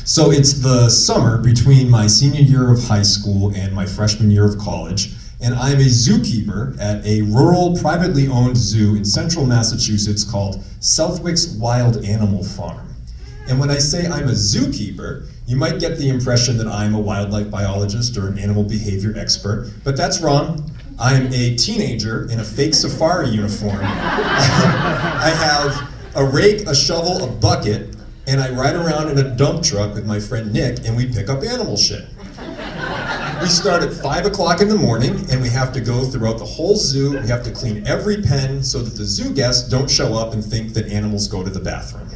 So it's the summer between my senior year of high school and my freshman year of college, and I'm a zookeeper at a rural, privately owned zoo in central Massachusetts called Southwick's Wild Animal Farm. And when I say I'm a zookeeper, you might get the impression that I'm a wildlife biologist or an animal behavior expert, but that's wrong. I'm a teenager in a fake safari uniform. I have a rake, a shovel, a bucket, and I ride around in a dump truck with my friend Nick, and we pick up animal shit. We start at 5 o'clock in the morning, and we have to go throughout the whole zoo. We have to clean every pen so that the zoo guests don't show up and think that animals go to the bathroom.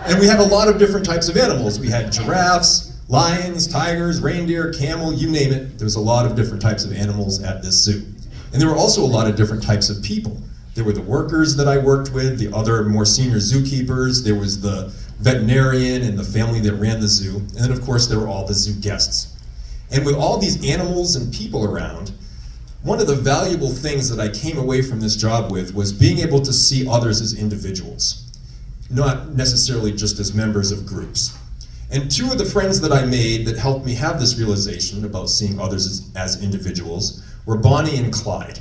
And we had a lot of different types of animals. We had giraffes, lions, tigers, reindeer, camel, you name it. There's a lot of different types of animals at this zoo. And there were also a lot of different types of people. There were the workers that I worked with, the other more senior zookeepers, there was the veterinarian and the family that ran the zoo, and then of course there were all the zoo guests. And with all these animals and people around, one of the valuable things that I came away from this job with was being able to see others as individuals, not necessarily just as members of groups. And two of the friends that I made that helped me have this realization about seeing others as individuals were Bonnie and Clyde.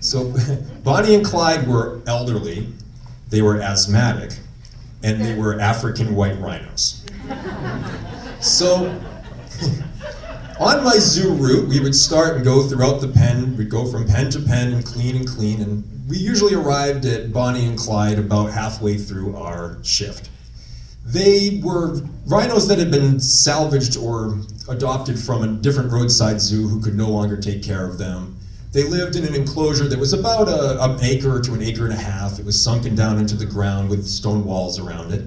So Bonnie and Clyde were elderly, they were asthmatic, and they were African white rhinos. So on my zoo route, we would start and go throughout the pen. We'd go from pen to pen and clean, and we usually arrived at Bonnie and Clyde about halfway through our shift. They were rhinos that had been salvaged or adopted from a different roadside zoo who could no longer take care of them. They lived in an enclosure that was about an acre to an acre and a half. It was sunken down into the ground with stone walls around it.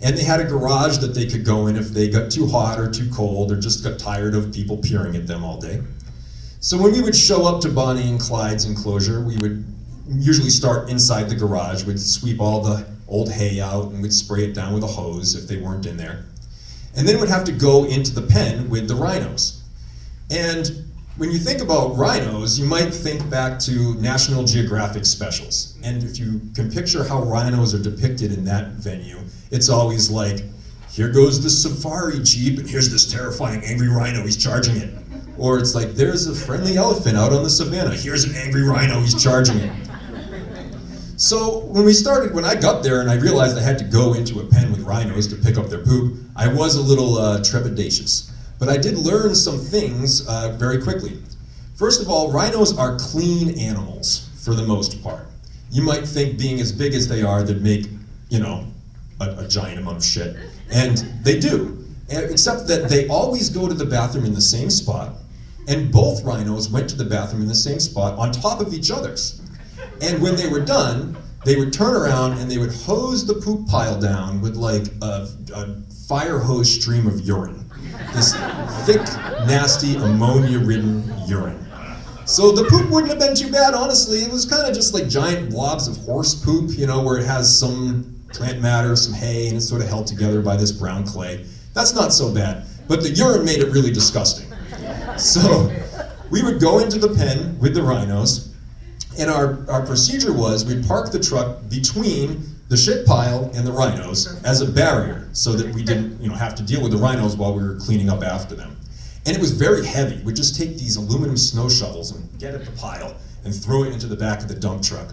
And they had a garage that they could go in if they got too hot or too cold or just got tired of people peering at them all day. So when we would show up to Bonnie and Clyde's enclosure, we would usually start inside the garage. We'd sweep all the old hay out and we'd spray it down with a hose if they weren't in there. And then we'd have to go into the pen with the rhinos. And when you think about rhinos, you might think back to National Geographic specials. And if you can picture how rhinos are depicted in that venue, it's always like, here goes the safari jeep, and here's this terrifying angry rhino, he's charging it. Or it's like, there's a friendly elephant out on the savannah, here's an angry rhino, he's charging it. So when I got there and I realized I had to go into a pen with rhinos to pick up their poop, I was a little trepidatious. But I did learn some things very quickly. First of all, rhinos are clean animals for the most part. You might think being as big as they are, they'd make, a giant amount of shit. And they do, except that they always go to the bathroom in the same spot, and both rhinos went to the bathroom in the same spot on top of each other's. And when they were done, they would turn around and they would hose the poop pile down with like a fire hose stream of urine. This thick, nasty, ammonia-ridden urine. So the poop wouldn't have been too bad, honestly. It was kind of just like giant blobs of horse poop, where it has some plant matter, some hay, and it's sort of held together by this brown clay. That's not so bad, but the urine made it really disgusting. So we would go into the pen with the rhinos, and our procedure was we'd park the truck between the shit pile and the rhinos as a barrier so that we didn't have to deal with the rhinos while we were cleaning up after them. And it was very heavy. We'd just take these aluminum snow shovels and get at the pile and throw it into the back of the dump truck.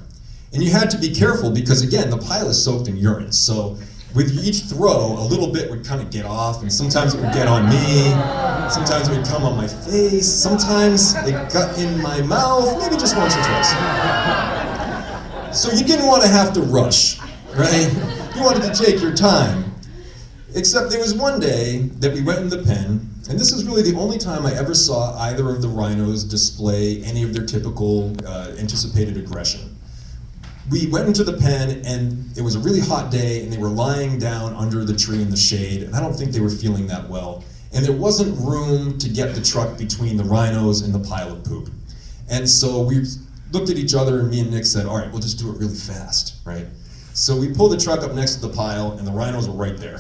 And you had to be careful because, again, the pile is soaked in urine. So with each throw, a little bit would kind of get off, and sometimes it would get on me, sometimes it would come on my face, sometimes it got in my mouth, maybe just once or twice. So you didn't want to have to rush, right? You wanted to take your time. Except there was one day that we went in the pen, and this is really the only time I ever saw either of the rhinos display any of their typical anticipated aggression. We went into the pen, and it was a really hot day, and they were lying down under the tree in the shade, and I don't think they were feeling that well. And there wasn't room to get the truck between the rhinos and the pile of poop. And so we looked at each other, and me and Nick said, all right, we'll just do it really fast, right? So we pulled the truck up next to the pile, and the rhinos were right there.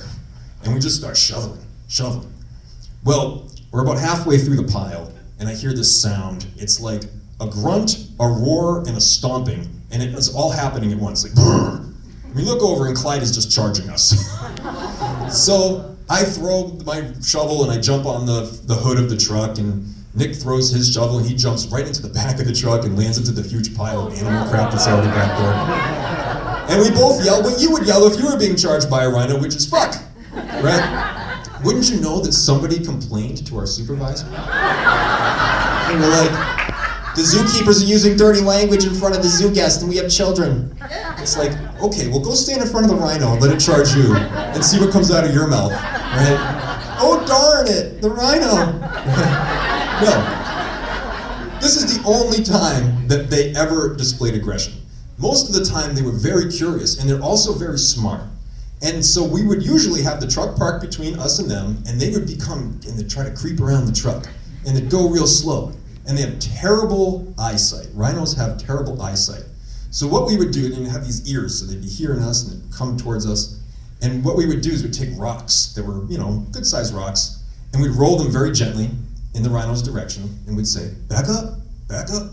And we just start shoveling. Well, we're about halfway through the pile, and I hear this sound. It's like a grunt, a roar, and a stomping, and it's all happening at once, like brrr. We look over, and Clyde is just charging us. So I throw my shovel and I jump on the hood of the truck, and Nick throws his shovel and he jumps right into the back of the truck and lands into the huge pile of animal crap that's already back there. And we both yell what you would yell if you were being charged by a rhino, which is fuck, right? Wouldn't you know that somebody complained to our supervisor? And we're like, the zookeepers are using dirty language in front of the zoo guests and we have children. It's like, okay, well go stand in front of the rhino and let it charge you and see what comes out of your mouth, right? Oh darn it, the rhino. No. This is the only time that they ever displayed aggression. Most of the time they were very curious, and they're also very smart. And so we would usually have the truck parked between us and them, and they would they'd try to creep around the truck, and they'd go real slow. And they have terrible eyesight. Rhinos have terrible eyesight. So what we would do, and have these ears, so they'd be hearing us and they'd come towards us. And what we would do is we'd take rocks that were, good-sized rocks, and we'd roll them very gently in the rhino's direction, and we'd say, back up, back up.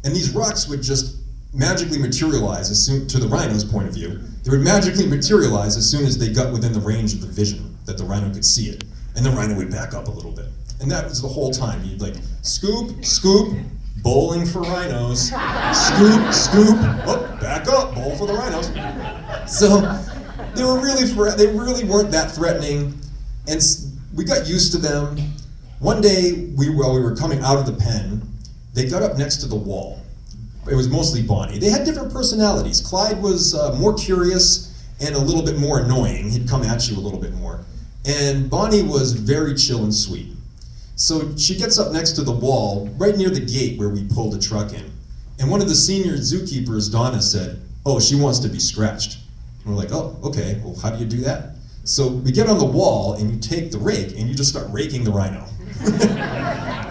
And these rocks would just magically materialize to the rhino's point of view. They would magically materialize as soon as they got within the range of the vision that the rhino could see it. And the rhino would back up a little bit. And that was the whole time. You'd like, scoop, scoop, bowling for rhinos. Scoop, scoop, oh, back up, bowl for the rhinos. So they really weren't that threatening. And we got used to them. One day, while we were coming out of the pen, they got up next to the wall. It was mostly Bonnie. They had different personalities. Clyde was more curious and a little bit more annoying. He'd come at you a little bit more. And Bonnie was very chill and sweet. So she gets up next to the wall, right near the gate where we pulled the truck in. And one of the senior zookeepers, Donna, said, oh, she wants to be scratched. And we're like, oh, okay, well, how do you do that? So we get on the wall and you take the rake and you just start raking the rhino.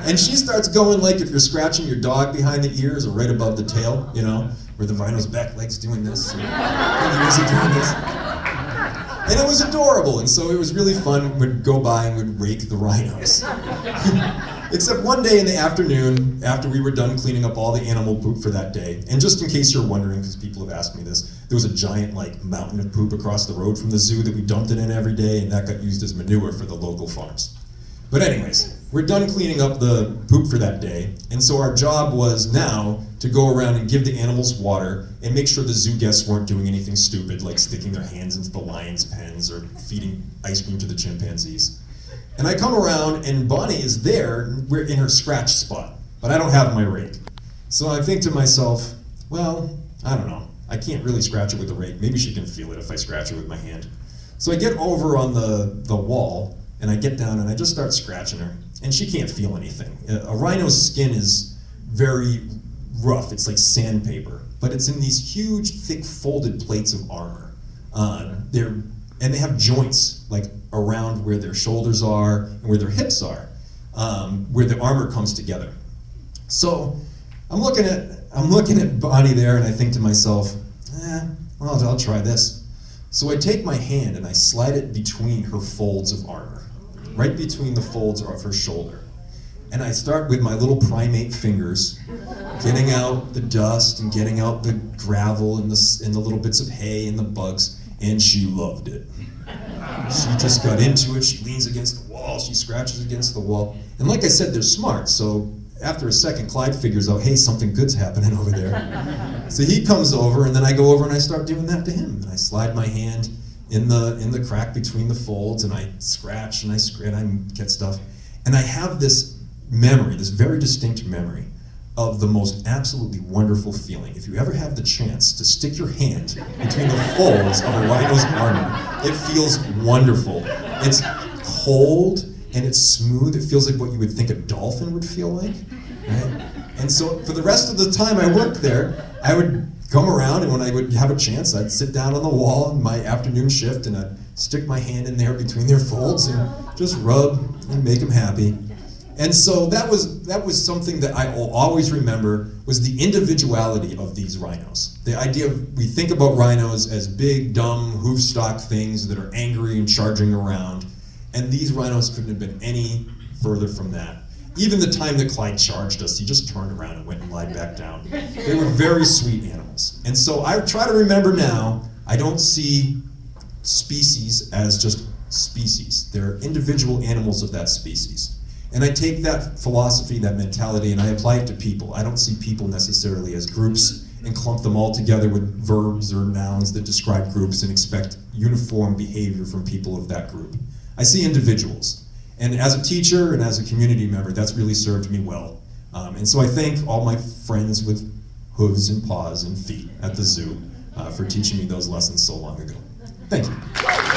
And she starts going like if you're scratching your dog behind the ears or right above the tail, where the rhino's back legs doing this, and the ears are doing this. And it was adorable, and so it was really fun. We'd go by and we'd rake the rhinos. Except one day in the afternoon, after we were done cleaning up all the animal poop for that day, and just in case you're wondering, because people have asked me this, there was a giant mountain of poop across the road from the zoo that we dumped it in every day, and that got used as manure for the local farms. But anyways, we're done cleaning up the poop for that day, and so our job was now to go around and give the animals water and make sure the zoo guests weren't doing anything stupid like sticking their hands into the lions' pens or feeding ice cream to the chimpanzees. And I come around and Bonnie is there, we're in her scratch spot, but I don't have my rake. So I think to myself, well, I don't know, I can't really scratch it with a rake. Maybe she can feel it if I scratch it with my hand. So I get over on the wall, and I get down and I just start scratching her, and she can't feel anything. A rhino's skin is very rough, it's like sandpaper, but it's in these huge, thick, folded plates of armor. And they have joints like around where their shoulders are and where their hips are, where the armor comes together. So I'm looking at Bonnie there, and I think to myself, well, I'll try this. So I take my hand and I slide it between her folds of armor, right between the folds of her shoulder. And I start with my little primate fingers, getting out the dust and getting out the gravel and the little bits of hay and the bugs, and she loved it. She just got into it, she leans against the wall, she scratches against the wall. And like I said, they're smart, so after a second, Clyde figures out, hey, something good's happening over there. So he comes over, and then I go over and I start doing that to him. And I slide my hand in the crack between the folds, and I scratch and I get stuff. And I have this memory, this very distinct memory of the most absolutely wonderful feeling. If you ever have the chance to stick your hand between the folds of a rhino's armor, it feels wonderful. It's cold and it's smooth. It feels like what you would think a dolphin would feel like, right? And so for the rest of the time I worked there, I would come around, and when I would have a chance, I'd sit down on the wall in my afternoon shift and I'd stick my hand in there between their folds and just rub and make them happy. And so that was something that I will always remember, was the individuality of these rhinos. The idea of, we think about rhinos as big, dumb, hoof-stock things that are angry and charging around, and these rhinos couldn't have been any further from that. Even the time that Clyde charged us, he just turned around and went and lied back down. They were very sweet animals. And so I try to remember now, I don't see species as just species. They're individual animals of that species. And I take that philosophy, that mentality, and I apply it to people. I don't see people necessarily as groups and clump them all together with verbs or nouns that describe groups and expect uniform behavior from people of that group. I see individuals. And as a teacher and as a community member, that's really served me well. And so I thank all my friends with hooves and paws and feet at the zoo for teaching me those lessons so long ago. Thank you.